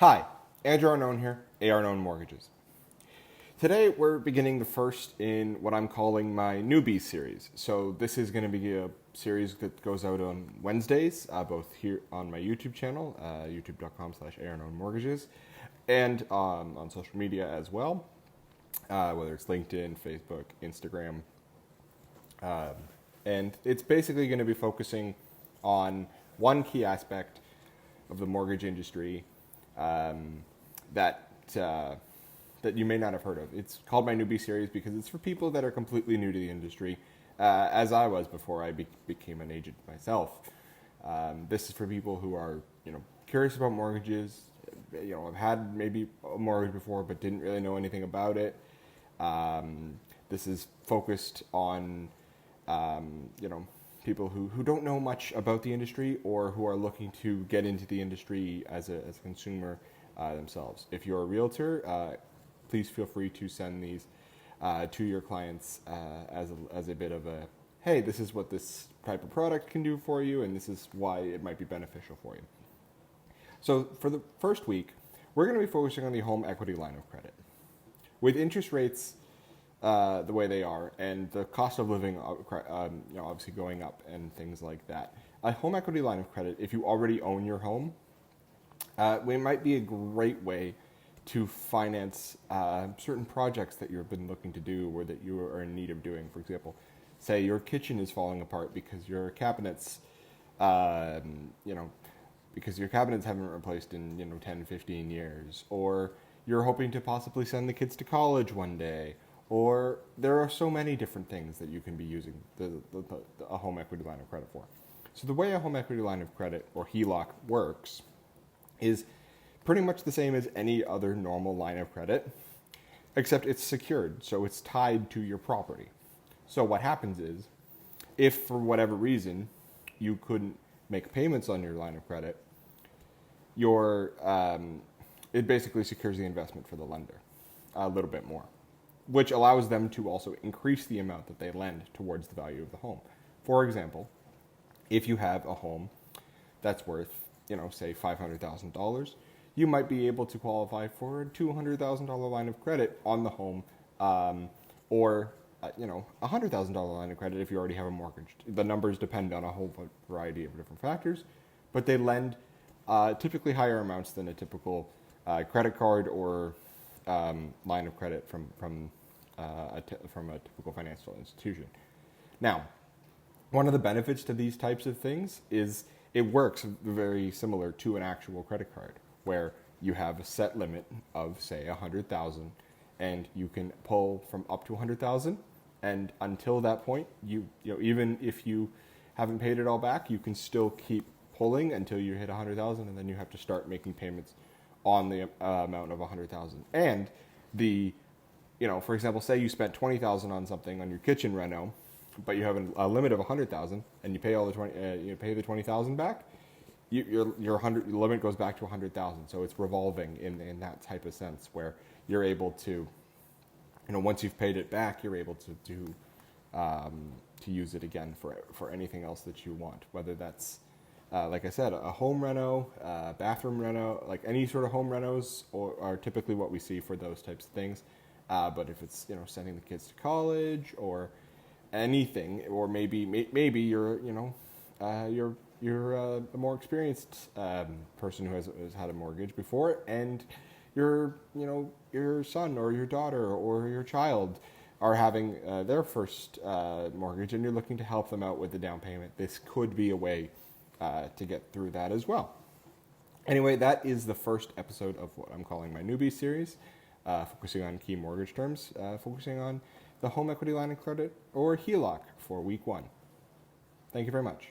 Hi, Andrew Arnone here, Arnone Mortgages. Today we're beginning the first in what I'm calling my newbie series. So this is going to be a series that goes out on Wednesdays, both here on my YouTube channel, youtube.com/Arnone Mortgages, and on social media as well, whether it's LinkedIn, Facebook, Instagram. And it's basically going to be focusing on one key aspect of the mortgage industry that you may not have heard of. It's called my newbie series because it's for people that are completely new to the industry, as I was before I became an agent myself. This is for people who are curious about mortgages. I've had maybe a mortgage before but didn't really know anything about it. This is focused on people who don't know much about the industry or who are looking to get into the industry as a consumer themselves. If you're a realtor, please feel free to send these to your clients as a bit of a, hey, this is what this type of product can do for you, and this is why it might be beneficial for you. So for the first week, we're going to be focusing on the home equity line of credit. With interest rates the way they are, and the cost of living obviously going up and things like that, a home equity line of credit, if you already own your home, it might be a great way to finance certain projects that you've been looking to do or that you are in need of doing. For example, say your kitchen is falling apart because your cabinets, because your cabinets haven't been replaced in 10, 15 years, or you're hoping to possibly send the kids to college one day, or there are so many different things that you can be using a home equity line of credit for. So the way a home equity line of credit, or HELOC, works is pretty much the same as any other normal line of credit, except it's secured, so it's tied to your property. So what happens is, if for whatever reason you couldn't make payments on your line of credit, it basically secures the investment for the lender a little bit more, which allows them to also increase the amount that they lend towards the value of the home. For example, if you have a home that's worth, say $500,000, you might be able to qualify for a $200,000 line of credit on the home, or a $100,000 line of credit if you already have a mortgage. The numbers depend on a whole variety of different factors, but they lend typically higher amounts than a typical credit card or line of credit from a typical financial institution. Now, one of the benefits to these types of things is it works very similar to an actual credit card, where you have a set limit of, say, $100,000, and you can pull from up to $100,000, and until that point, even if you haven't paid it all back, you can still keep pulling until you hit $100,000, and then you have to start making payments on the amount of $100,000. And for example, say you spent $20,000 on something on your kitchen reno, but you have a limit of $100,000, and you pay the $20,000 back. Your limit goes back to $100,000. So it's revolving in that type of sense, where you're able to, once you've paid it back, you're able to use it again for anything else that you want, whether that's like I said, a home reno, bathroom reno, like any sort of home renos are typically what we see for those types of things. But if it's sending the kids to college or anything, or maybe you're a more experienced person who has had a mortgage before, and your son or your daughter or your child are having their first mortgage, and you're looking to help them out with the down payment. This could be a way to get through that as well. Anyway, that is the first episode of what I'm calling my newbie series, focusing on key mortgage terms, focusing on the home equity line of credit, or HELOC, for week 1. Thank you very much.